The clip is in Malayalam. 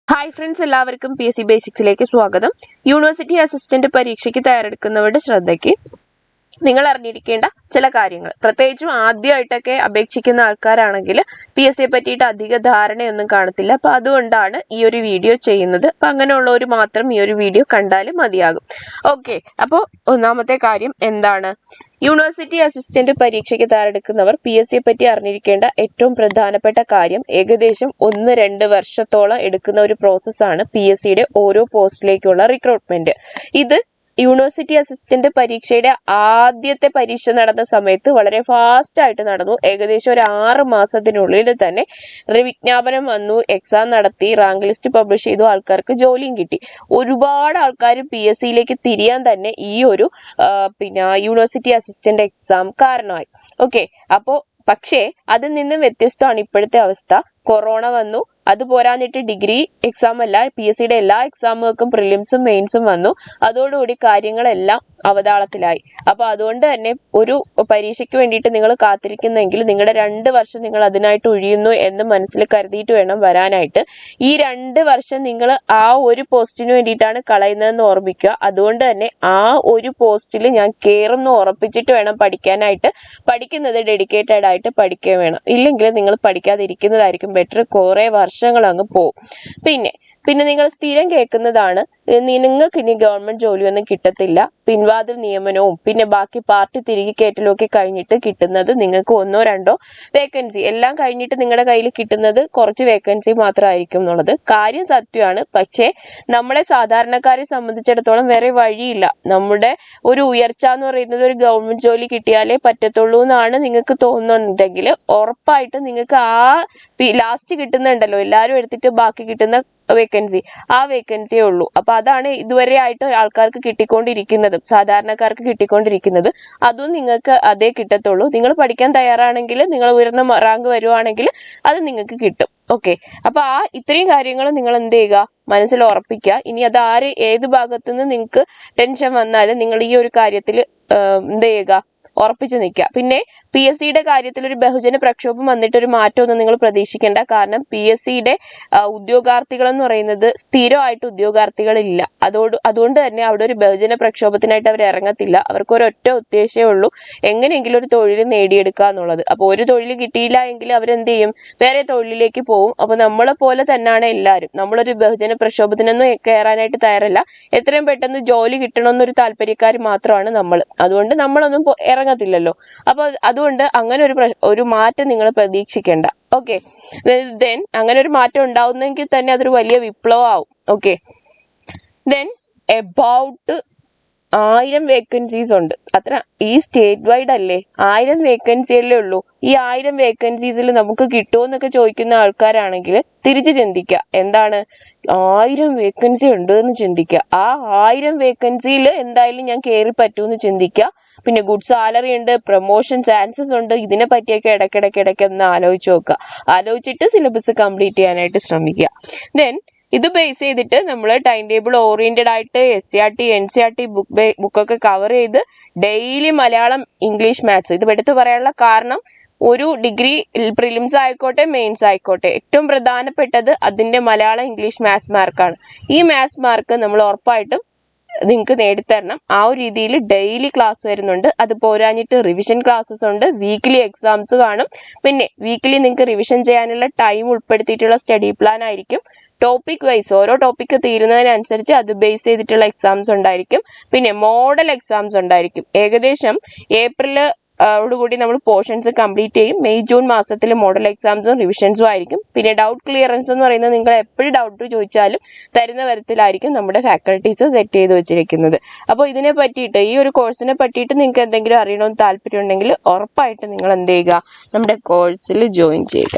ഹായ് ഫ്രണ്ട്സ്, എല്ലാവർക്കും PSC ബേസിക്സിലേക്ക് സ്വാഗതം. യൂണിവേഴ്സിറ്റി അസിസ്റ്റന്റ് പരീക്ഷയ്ക്ക് തയ്യാറെടുക്കുന്നവരുടെ ശ്രദ്ധയ്ക്ക് നിങ്ങൾ അറിഞ്ഞിരിക്കേണ്ട ചില കാര്യങ്ങൾ, പ്രത്യേകിച്ചും ആദ്യമായിട്ടൊക്കെ അപേക്ഷിക്കുന്ന ആൾക്കാരാണെങ്കിൽ PSC പറ്റിയിട്ട് അധിക ധാരണയൊന്നും കാണത്തില്ല. അപ്പൊ അതുകൊണ്ടാണ് ഈ ഒരു വീഡിയോ ചെയ്യുന്നത്. അപ്പൊ അങ്ങനെയുള്ളവർ മാത്രം ഈ ഒരു വീഡിയോ കണ്ടാലും മതിയാകും. ഓക്കെ, അപ്പോൾ ഒന്നാമത്തെ കാര്യം എന്താണ്? യൂണിവേഴ്സിറ്റി അസിസ്റ്റന്റ് പരീക്ഷയ്ക്ക് തയ്യാറെടുക്കുന്നവർ PSC പറ്റി അറിഞ്ഞിരിക്കേണ്ട ഏറ്റവും പ്രധാനപ്പെട്ട കാര്യം, ഏകദേശം 1-2 വർഷത്തോളം എടുക്കുന്ന ഒരു പ്രോസസ്സാണ് PSCയുടെ ഓരോ പോസ്റ്റിലേക്കുള്ള റിക്രൂട്ട്മെന്റ്. ഇത് യൂണിവേഴ്സിറ്റി അസിസ്റ്റന്റ് പരീക്ഷയുടെ ആദ്യത്തെ പരീക്ഷ നടന്ന സമയത്ത് വളരെ ഫാസ്റ്റ് ആയിട്ട് നടന്നു. ഏകദേശം ഒരു 6 മാസത്തിനുള്ളിൽ തന്നെ വിജ്ഞാപനം വന്നു, എക്സാം നടത്തി, റാങ്ക് ലിസ്റ്റ് പബ്ലിഷ് ചെയ്തു, ആൾക്കാർക്ക് ജോലിയും കിട്ടി. ഒരുപാട് ആൾക്കാർ PSCയിലേക്ക് തിരിയാൻ തന്നെ ഈ ഒരു യൂണിവേഴ്സിറ്റി അസിസ്റ്റന്റ് എക്സാം കാരണമായി. ഓക്കെ, പക്ഷേ അതിൽ നിന്നും വ്യത്യസ്തമാണ് ഇപ്പോഴത്തെ അവസ്ഥ. കൊറോണ വന്നു, അത് പോരാഞ്ഞിട്ട് ഡിഗ്രി എക്സാം അല്ല, PSCയുടെ എല്ലാ എക്സാമുകൾക്കും പ്രിലിംസും മെയിൻസും വന്നു. അതോടുകൂടി കാര്യങ്ങളെല്ലാം അവതാളത്തിലായി. അപ്പൊ അതുകൊണ്ട് തന്നെ ഒരു പരീക്ഷയ്ക്ക് വേണ്ടിയിട്ട് നിങ്ങൾ കാത്തിരിക്കുന്നെങ്കിൽ നിങ്ങളുടെ 2 വർഷം നിങ്ങൾ അതിനായിട്ട് ഒഴിയുന്നു എന്ന് മനസ്സിൽ കരുതിയിട്ട് വേണം വരാനായിട്ട്. ഈ 2 വർഷം നിങ്ങൾ ആ ഒരു പോസ്റ്റിന് വേണ്ടിയിട്ടാണ് കളയുന്നതെന്ന് ഓർമ്മിക്കുക. അതുകൊണ്ട് തന്നെ ആ ഒരു പോസ്റ്റിൽ ഞാൻ കയറുന്നു ഉറപ്പിച്ചിട്ട് വേണം പഠിക്കാനായിട്ട്. പഠിക്കുന്നത് ഡെഡിക്കേറ്റഡ് ആയിട്ട് പഠിക്കുക വേണം. ഇല്ലെങ്കിൽ നിങ്ങൾ പഠിക്കാതിരിക്കുന്നതായിരിക്കും ബെറ്റർ. കുറെ വർഷങ്ങൾ അങ്ങ് പോകും. പിന്നെ നിങ്ങൾ സ്ഥിരം കേൾക്കുന്നതാണ്, നിങ്ങൾക്ക് ഇനി ഗവൺമെന്റ് ജോലിയൊന്നും കിട്ടത്തില്ല, പിൻവാതിൽ നിയമനവും പിന്നെ ബാക്കി പാർട്ടി തിരികെ കയറ്റലും ഒക്കെ കഴിഞ്ഞിട്ട് കിട്ടുന്നത് നിങ്ങൾക്ക് 1-2 വേക്കൻസി, എല്ലാം കഴിഞ്ഞിട്ട് നിങ്ങളുടെ കയ്യിൽ കിട്ടുന്നത് കുറച്ച് വേക്കൻസി മാത്രമായിരിക്കും എന്നുള്ളത് കാര്യം സത്യമാണ്. പക്ഷേ നമ്മളെ സാധാരണക്കാരെ സംബന്ധിച്ചിടത്തോളം വേറെ വഴിയില്ല. നമ്മുടെ ഒരു ഉയർച്ച എന്ന് പറയുന്നത് ഒരു ഗവൺമെന്റ് ജോലി കിട്ടിയാലേ പറ്റത്തുള്ളൂ എന്നാണ് നിങ്ങൾക്ക് തോന്നുന്നുണ്ടെങ്കിൽ ഉറപ്പായിട്ടും നിങ്ങൾക്ക് ആ ലാസ്റ്റ് കിട്ടുന്നുണ്ടല്ലോ, എല്ലാവരും എടുത്തിട്ട് ബാക്കി കിട്ടുന്ന വേക്കൻസി, ആ വേക്കൻസിയേ ഉള്ളൂ. അപ്പൊ അതാണ് ഇതുവരെ ആയിട്ട് ആൾക്കാർക്ക് കിട്ടിക്കൊണ്ടിരിക്കുന്നതും സാധാരണക്കാർക്ക് കിട്ടിക്കൊണ്ടിരിക്കുന്നത്. അതും നിങ്ങൾക്ക് അതേ കിട്ടത്തുള്ളൂ. നിങ്ങൾ പഠിക്കാൻ തയ്യാറാണെങ്കിൽ, നിങ്ങൾ ഉയർന്ന റാങ്ക് വരുവാണെങ്കിൽ അത് നിങ്ങൾക്ക് കിട്ടും. ഓക്കെ, അപ്പൊ ഇത്രയും കാര്യങ്ങൾ നിങ്ങൾ എന്ത് ചെയ്യുക, മനസ്സിൽ ഉറപ്പിക്കുക. ഇനി അത് ഏത് ഭാഗത്തുനിന്ന് നിങ്ങൾക്ക് ടെൻഷൻ വന്നാലും നിങ്ങൾ ഈ ഒരു കാര്യത്തിൽ എന്ത് ചെയ്യുക, ഉറപ്പിച്ചു നിൽക്കുക. പിന്നെ PSCയുടെ കാര്യത്തിൽ ഒരു ബഹുജന പ്രക്ഷോഭം വന്നിട്ടൊരു മാറ്റമൊന്നും നിങ്ങൾ പ്രതീക്ഷിക്കേണ്ട. കാരണം PSCയുടെ ഉദ്യോഗാർത്ഥികൾ എന്ന് പറയുന്നത് സ്ഥിരമായിട്ട് ഉദ്യോഗാർത്ഥികളില്ല. അതുകൊണ്ട് തന്നെ അവിടെ ഒരു ബഹുജന പ്രക്ഷോഭത്തിനായിട്ട് അവർ ഇറങ്ങത്തില്ല. അവർക്ക് ഒരൊറ്റ ഉദ്ദേശമേ ഉള്ളൂ, എങ്ങനെയെങ്കിലും ഒരു തൊഴിൽ നേടിയെടുക്കുക എന്നുള്ളത്. അപ്പോൾ ഒരു തൊഴിൽ കിട്ടിയില്ല എങ്കിൽ അവരെന്ത് ചെയ്യും, വേറെ തൊഴിലിലേക്ക് പോകും. അപ്പൊ നമ്മളെ പോലെ തന്നെയാണ് എല്ലാവരും. നമ്മളൊരു ബഹുജന പ്രക്ഷോഭത്തിനൊന്നും കയറാനായിട്ട് തയ്യാറല്ല. എത്രയും പെട്ടെന്ന് ജോലി കിട്ടണമെന്നൊരു താല്പര്യക്കാർ മാത്രമാണ് നമ്മൾ. അതുകൊണ്ട് നമ്മളൊന്നും ഇറങ്ങത്തില്ലല്ലോ. അപ്പൊ അതുകൊണ്ട് അങ്ങനെ ഒരു മാറ്റം നിങ്ങൾ പ്രതീക്ഷിക്കേണ്ട. ഓക്കെ, ദെൻ അങ്ങനെ ഒരു മാറ്റം ഉണ്ടാവുന്നെങ്കിൽ തന്നെ അതൊരു വലിയ വിപ്ലവമാവും. ഓക്കെ, ദെൻ എബൌട്ട് 1000 വേക്കൻസീസ് ഉണ്ട്. അത്ര ഈ സ്റ്റേറ്റ് വൈഡ് അല്ലേ, 1000 വേക്കൻസിയല്ലേ ഉള്ളൂ. ഈ 1000 വേക്കൻസീസിൽ നമുക്ക് കിട്ടുമോ എന്നൊക്കെ ചോദിക്കുന്ന ആൾക്കാരാണെങ്കിൽ തിരിച്ച് ചിന്തിക്കുക, എന്താണ് 1000 വേക്കൻസി ഉണ്ട് എന്ന് ചിന്തിക്കുക. ആ 1000 വേക്കൻസിയിൽ എന്തായാലും ഞാൻ കയറി പറ്റൂന്ന് ചിന്തിക്കുക. പിന്നെ ഗുഡ് സാലറി ഉണ്ട്, പ്രൊമോഷൻ ചാൻസസ് ഉണ്ട്. ഇതിനെ പറ്റിയൊക്കെ ഇടയ്ക്കിടയ്ക്ക് ഒന്ന് ആലോചിച്ച് നോക്കുക. ആലോചിച്ചിട്ട് സിലബസ് കംപ്ലീറ്റ് ചെയ്യാനായിട്ട് ശ്രമിക്കുക. ദെൻ ഇത് ബേസ് ചെയ്തിട്ട് നമ്മൾ ടൈം ടേബിൾ ഓറിയന്റഡ് ആയിട്ട് SCRT NCRT ബുക്കൊക്കെ കവർ ചെയ്ത് ഡെയിലി മലയാളം, ഇംഗ്ലീഷ്, മാത്സ് ഇത് എടുത്ത് പറയാനുള്ള കാരണം, ഒരു ഡിഗ്രി പ്രിലിംസ് ആയിക്കോട്ടെ മെയിൻസ് ആയിക്കോട്ടെ, ഏറ്റവും പ്രധാനപ്പെട്ടത് അതിന്റെ മലയാളം, ഇംഗ്ലീഷ്, മാത്സ് മാർക്കാണ്. ഈ മാത്സ് മാർക്ക് നമ്മൾ ഉറപ്പായിട്ടും നിങ്ങൾക്ക് നേടിത്തരണം. ആ ഒരു രീതിയിൽ ഡെയിലി ക്ലാസ് വരുന്നുണ്ട്. അത് പോരാഞ്ഞിട്ട് റിവിഷൻ ക്ലാസ്സസ് ഉണ്ട്, വീക്ക്ലി എക്സാംസ് കാണും. പിന്നെ വീക്ക്ലി നിങ്ങൾക്ക് റിവിഷൻ ചെയ്യാനുള്ള ടൈം ഉൾപ്പെടുത്തിയിട്ടുള്ള സ്റ്റഡി പ്ലാൻ ആയിരിക്കും. ടോപ്പിക് വൈസ് ഓരോ ടോപ്പിക്ക് തീരുന്നതിനനുസരിച്ച് അത് ബേസ് ചെയ്തിട്ടുള്ള എക്സാംസ് ഉണ്ടായിരിക്കും. പിന്നെ മോഡൽ എക്സാംസ് ഉണ്ടായിരിക്കും. ഏകദേശം ഏപ്രിൽ ഓടുകൂടി നമ്മൾ പോർഷൻസ് കംപ്ലീറ്റ് ചെയ്യും. മെയ് ജൂൺ മാസത്തിൽ മോഡൽ എക്സാംസും റിവിഷൻസും ആയിരിക്കും. പിന്നെ ഡൗട്ട് ക്ലിയറൻസ് എന്ന് പറയുന്നത് നിങ്ങൾ എപ്പോഴും ഡൗട്ട് ചോദിച്ചാലും തരുന്ന തരത്തിലായിരിക്കും നമ്മുടെ ഫാക്കൽറ്റീസ് സെറ്റ് ചെയ്ത് വെച്ചിരിക്കുന്നത്. അപ്പോൾ ഇതിനെ പറ്റിയിട്ട്, ഈ ഒരു കോഴ്സിനെ പറ്റിയിട്ട് നിങ്ങൾക്ക് എന്തെങ്കിലും അറിയണമെന്ന് താല്പര്യം ഉണ്ടെങ്കിൽ ഉറപ്പായിട്ട് നിങ്ങൾ എന്ത് ചെയ്യുക, നമ്മുടെ കോഴ്സിൽ ജോയിൻ ചെയ്യുക.